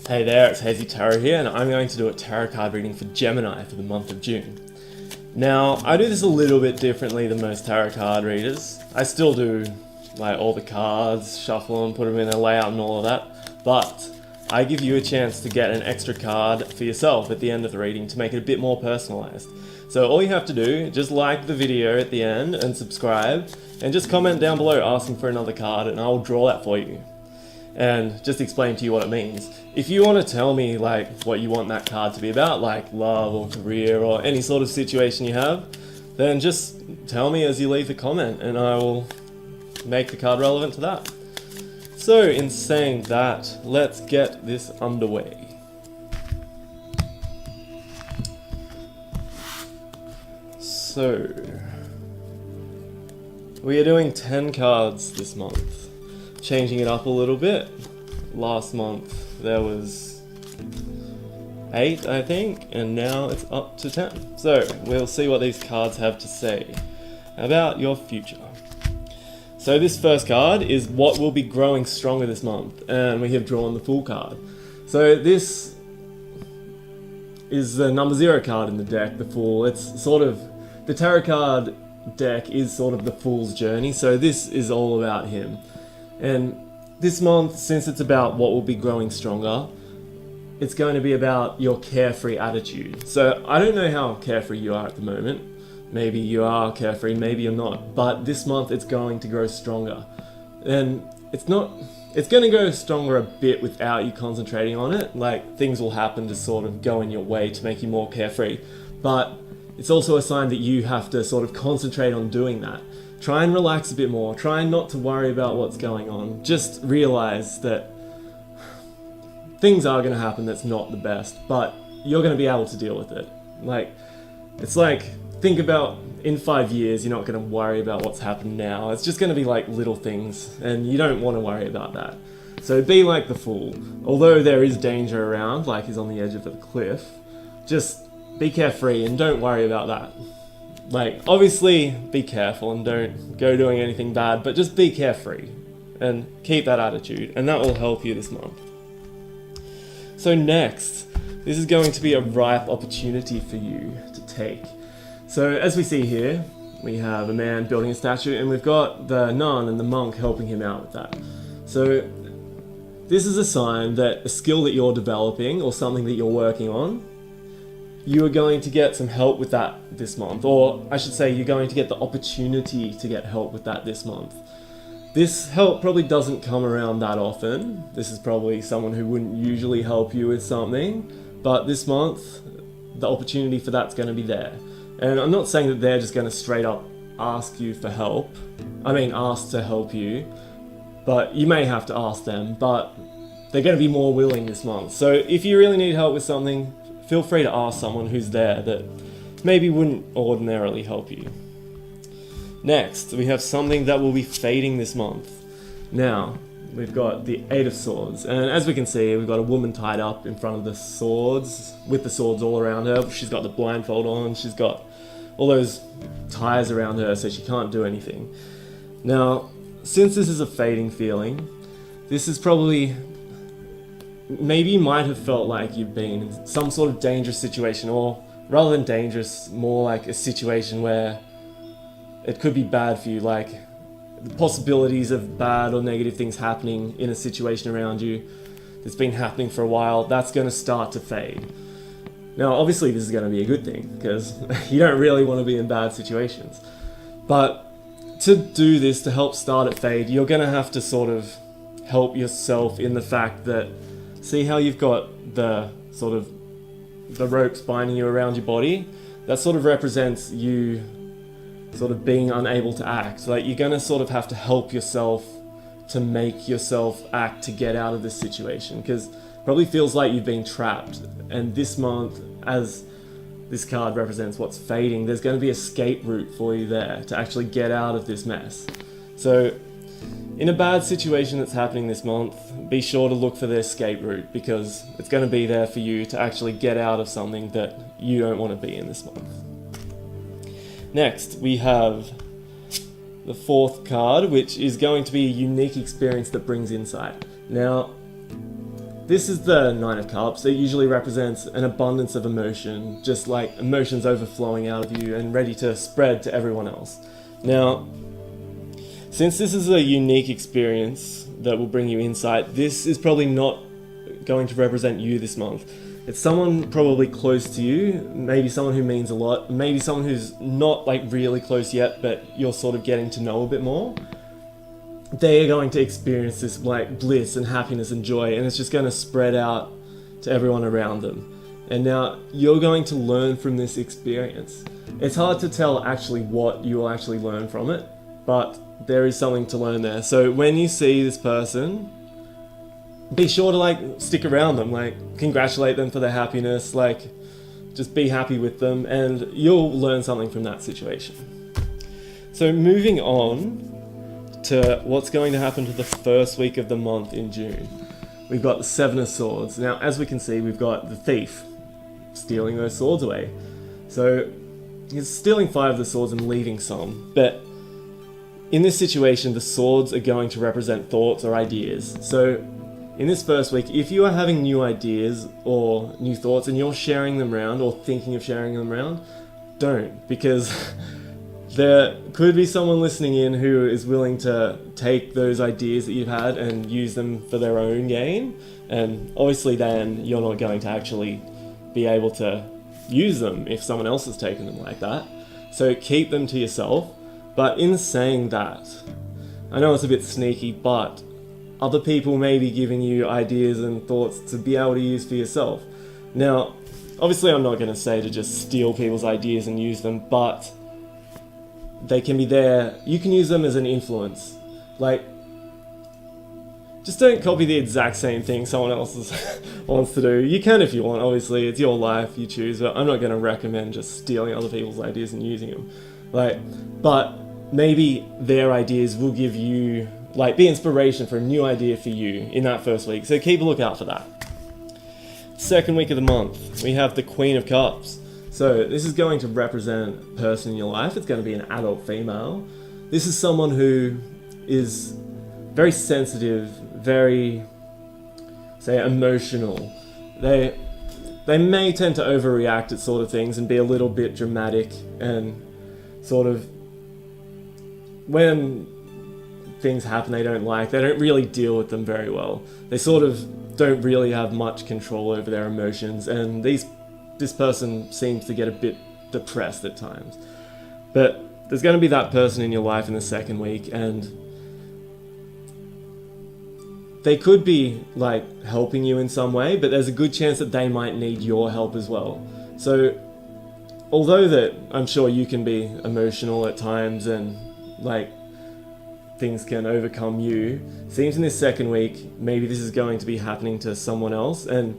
Hey there, it's Hazy Tarot here, and I'm going to do a tarot card reading for Gemini for the month of June. Now, I do this a little bit differently than most tarot card readers. I still do like all the cards, shuffle them, put them in a layout and all of that, but I give you a chance to get an extra card for yourself at the end of the reading to make it a bit more personalized. So all you have to do, just like the video at the end and subscribe, and just comment down below asking for another card and I'll draw that for you. And just explain to you what it means. If you want to tell me like what you want that card to be about, like love or career or any sort of situation you have, then just tell me as you leave the comment and I will make the card relevant to that. So in saying that, let's get this underway. So, we are doing 10 cards this month. Changing it up a little bit. Last month there was 8, I think, and now it's up to 10. So we'll see what these cards have to say about your future. So this first card is what will be growing stronger this month, and we have drawn the Fool card. So this is the number 0 card in the deck, the Fool. It's sort of, the tarot card deck is sort of the Fool's journey, so this is all about him. And this month, since it's about what will be growing stronger, it's going to be about your carefree attitude. So I don't know how carefree you are at the moment. Maybe you are carefree, maybe you're not. But this month it's going to grow stronger. And it's going to go stronger a bit without you concentrating on it. Like things will happen to sort of go in your way to make you more carefree. But it's also a sign that you have to sort of concentrate on doing that. Try and relax a bit more. Try not to worry about what's going on. Just realize that things are going to happen that's not the best, but you're going to be able to deal with it. It's like, think about in 5 years, you're not going to worry about what's happened now. It's just going to be like little things, and you don't want to worry about that. So be like the Fool. Although there is danger around, like he's on the edge of the cliff, just be carefree and don't worry about that. Like, obviously, be careful and don't go doing anything bad, but just be carefree and keep that attitude, and that will help you this month. So next, this is going to be a ripe opportunity for you to take. So as we see here, we have a man building a statue, and we've got the nun and the monk helping him out with that. So this is a sign that a skill that you're developing or something that you're working on, you are going to get some help with that this month, or I should say you're going to get the opportunity to get help with that this month. This help probably doesn't come around that often. This is probably someone who wouldn't usually help you with something, but this month the opportunity for that's going to be there. And I'm not saying that they're just going to straight up ask you for help. I mean ask to help you, but you may have to ask them, but they're going to be more willing this month. So if you really need help with something, feel free to ask someone who's there that maybe wouldn't ordinarily help you. Next, we have something that will be fading this month. Now, we've got the 8 of Swords, and as we can see, we've got a woman tied up in front of the swords, with the swords all around her. She's got the blindfold on, she's got all those ties around her so she can't do anything. Now, since this is a fading feeling, this is probably, maybe you might have felt like you've been in some sort of dangerous situation, or rather than dangerous, more like a situation where it could be bad for you, like the possibilities of bad or negative things happening in a situation around you that's been happening for a while, that's going to start to fade. Now obviously this is going to be a good thing, because you don't really want to be in bad situations. But to do this, to help start it fade, you're going to have to sort of help yourself in the fact that, see how you've got the sort of the ropes binding you around your body? That sort of represents you sort of being unable to act. Like you're going to sort of have to help yourself to make yourself act to get out of this situation, because it probably feels like you've been trapped. And this month, as this card represents what's fading, there's going to be an escape route for you there to actually get out of this mess. So in a bad situation that's happening this month, be sure to look for the escape route, because it's going to be there for you to actually get out of something that you don't want to be in this month. Next, we have the 4th card, which is going to be a unique experience that brings insight. Now, this is the Nine of Cups. It usually represents an abundance of emotion, just like emotions overflowing out of you and ready to spread to everyone else. Now, since this is a unique experience that will bring you insight, this is probably not going to represent you this month. It's someone probably close to you, maybe someone who means a lot, maybe someone who's not like really close yet, but you're sort of getting to know a bit more. They are going to experience this like bliss and happiness and joy, and it's just going to spread out to everyone around them. And now you're going to learn from this experience. It's hard to tell actually what you will actually learn from it, but there is something to learn there. So when you see this person, be sure to like stick around them, like congratulate them for their happiness, like just be happy with them, and you'll learn something from that situation. So moving on to what's going to happen to the first week of the month in June. We've got the Seven of Swords. Now, as we can see, we've got the thief stealing those swords away. So he's stealing 5 of the swords and leaving some, but in this situation, the swords are going to represent thoughts or ideas. So in this first week, if you are having new ideas or new thoughts and you're sharing them around or thinking of sharing them around, don't, because there could be someone listening in who is willing to take those ideas that you've had and use them for their own gain. And obviously then you're not going to actually be able to use them if someone else has taken them like that. So keep them to yourself. But in saying that, I know it's a bit sneaky, but other people may be giving you ideas and thoughts to be able to use for yourself. Now, obviously I'm not going to say to just steal people's ideas and use them, but they can be there. You can use them as an influence. Like, just don't copy the exact same thing someone else wants to do. You can if you want, obviously, it's your life, you choose, but I'm not going to recommend just stealing other people's ideas and using them. But maybe their ideas will give you, be inspiration for a new idea for you in that first week. So keep a lookout for that. Second week of the month, we have the Queen of Cups. So this is going to represent a person in your life. It's going to be an adult female. This is someone who is very sensitive, very, say, emotional. They may tend to overreact at sort of things and be a little bit dramatic, and sort of when things happen they don't really deal with them very well. They sort of don't really have much control over their emotions, and this person seems to get a bit depressed at times. But there's going to be that person in your life in the second week, and they could be helping you in some way, but there's a good chance that they might need your help as well. So although that I'm sure you can be emotional at times and things can overcome you, seems in this second week maybe this is going to be happening to someone else, and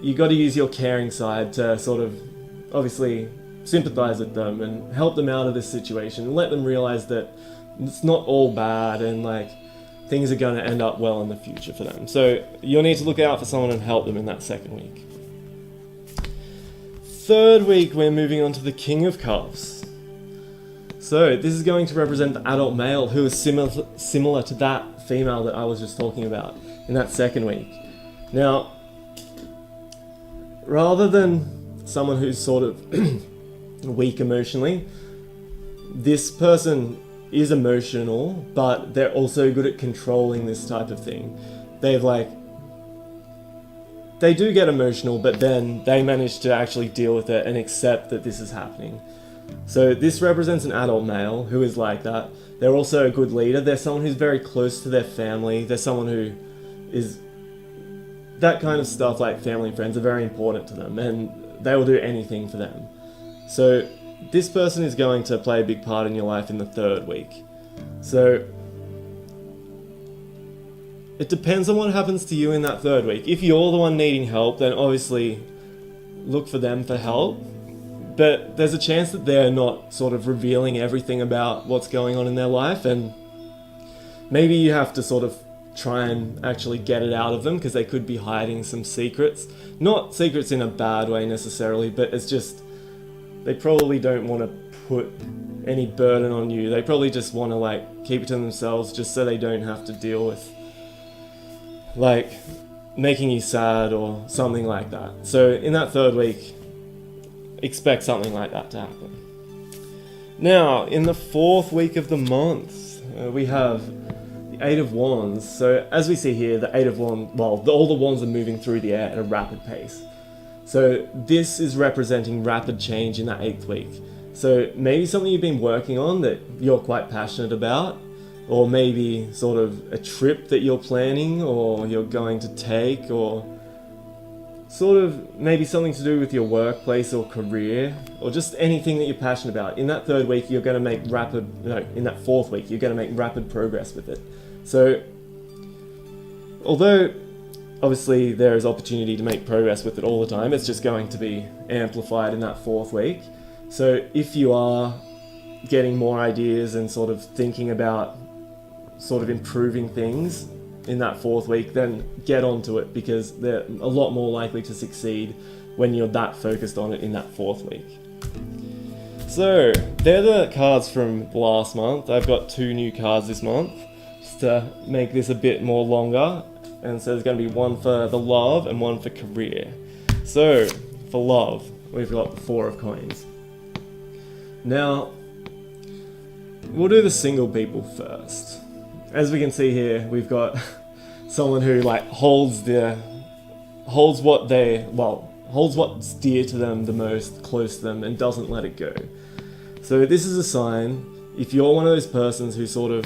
you got to use your caring side to sort of obviously sympathize with them and help them out of this situation and let them realize that it's not all bad, and things are going to end up well in the future for them. So you'll need to look out for someone and help them in that second week. Third week, we're moving on to the King of Cups. So this is going to represent the adult male who is similar to that female that I was just talking about in that second week. Now, rather than someone who's sort of weak emotionally, this person is emotional, but they're also good at controlling this type of thing. They do get emotional, but then they manage to actually deal with it and accept that this is happening. So this represents an adult male who is like that. They're also a good leader. They're someone who's very close to their family. They're someone who is that kind of stuff, like family and friends, are very important to them, and they will do anything for them. So this person is going to play a big part in your life in the third week. So it depends on what happens to you in that third week. If you're the one needing help, then obviously look for them for help. But there's a chance that they're not sort of revealing everything about what's going on in their life, and maybe you have to sort of try and actually get it out of them, because they could be hiding some secrets. Not secrets in a bad way necessarily, but it's just they probably don't want to put any burden on you. They probably just want to keep it to themselves, just so they don't have to deal with making you sad or something like that. So in that third week, expect something like that to happen. Now, in the fourth week of the month, we have the Eight of Wands. So as we see here, the Eight of Wands, well, all the wands are moving through the air at a rapid pace. So this is representing rapid change in that 8th week. So maybe something you've been working on that you're quite passionate about, or maybe sort of a trip that you're planning or you're going to take, or sort of maybe something to do with your workplace or career, or just anything that you're passionate about. In that third week, you're going to make in that fourth week, you're going to make rapid progress with it. So although obviously there is opportunity to make progress with it all the time, it's just going to be amplified in that fourth week. So if you are getting more ideas and sort of thinking about sort of improving things in that fourth week, then get onto it, because they're a lot more likely to succeed when you're that focused on it in that fourth week. So they're the cards from last month. I've got 2 new cards this month just to make this a bit more longer. And so there's going to be one for the love and one for career. So for love, we've got the 4 of coins. Now, we'll do the single people first. As we can see here, we've got someone who holds what's dear to them the most close to them and doesn't let it go. So this is a sign, if you're one of those persons who sort of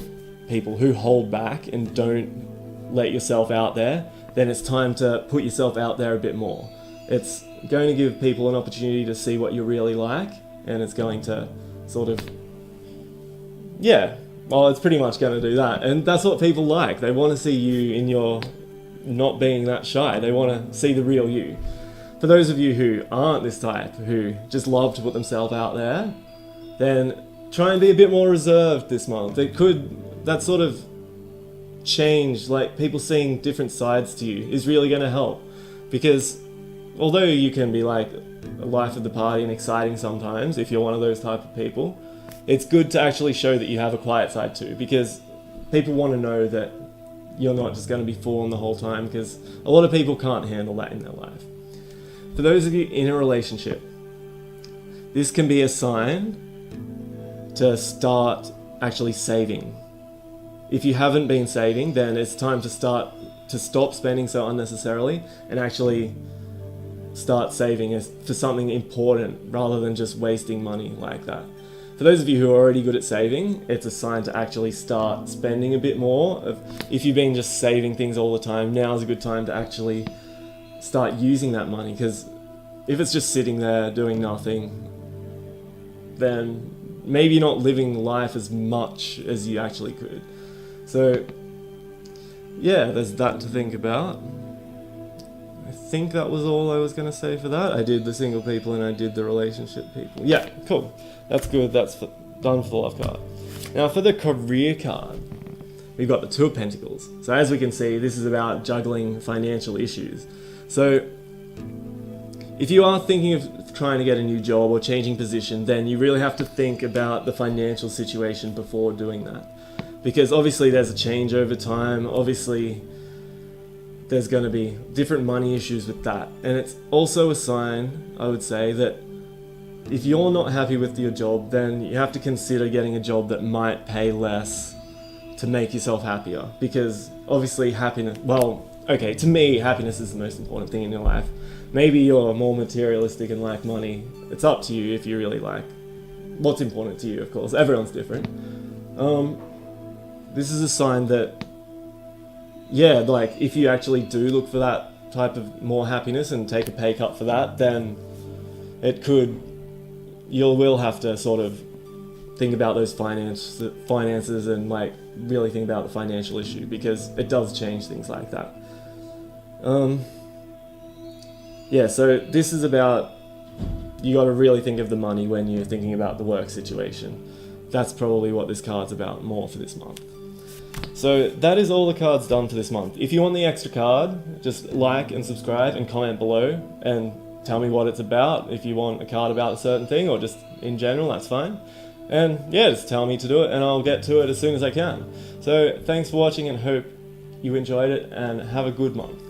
people who hold back and don't let yourself out there, then it's time to put yourself out there a bit more. It's going to give people an opportunity to see what you're really like, and it's going to sort of, it's pretty much going to do that. And that's what people like. They want to see you in your not being that shy. They want to see the real you. For those of you who aren't this type, who just love to put themselves out there, then try and be a bit more reserved this month. That sort of change, people seeing different sides to you, is really going to help. Because although you can be a life of the party and exciting sometimes, if you're one of those type of people, it's good to actually show that you have a quiet side too, because people want to know that you're not just going to be fooling the whole time, because a lot of people can't handle that in their life. For those of you in a relationship, this can be a sign to start actually saving. If you haven't been saving, then it's time to stop spending so unnecessarily and actually start saving for something important rather than just wasting money like that. For those of you who are already good at saving, it's a sign to actually start spending a bit more. If you've been just saving things all the time, now's a good time to actually start using that money, because if it's just sitting there doing nothing, then maybe you're not living life as much as you actually could. So there's that to think about. I think that was all I was going to say for that. I did the single people and I did the relationship people. Yeah, cool. That's good. That's done for the love card. Now for the career card, we've got the 2 of Pentacles. So as we can see, this is about juggling financial issues. So if you are thinking of trying to get a new job or changing position, then you really have to think about the financial situation before doing that. Because obviously there's a change over time. Obviously there's going to be different money issues with that. And it's also a sign, I would say, that if you're not happy with your job, then you have to consider getting a job that might pay less to make yourself happier. Because obviously to me, happiness is the most important thing in your life. Maybe you're more materialistic and like money. It's up to you if you really like what's important to you, of course. Everyone's different. This is a sign that, if you actually do look for that type of more happiness and take a pay cut for that, then you will have to sort of think about those finances and really think about the financial issue, because it does change things like that. So this is about, you got to really think of the money when you're thinking about the work situation. That's probably what this card's about more for this month. So that is all the cards done for this month. If you want the extra card, just like and subscribe and comment below and tell me what it's about. If you want a card about a certain thing or just in general, that's fine. And just tell me to do it and I'll get to it as soon as I can. So thanks for watching and hope you enjoyed it, and have a good month.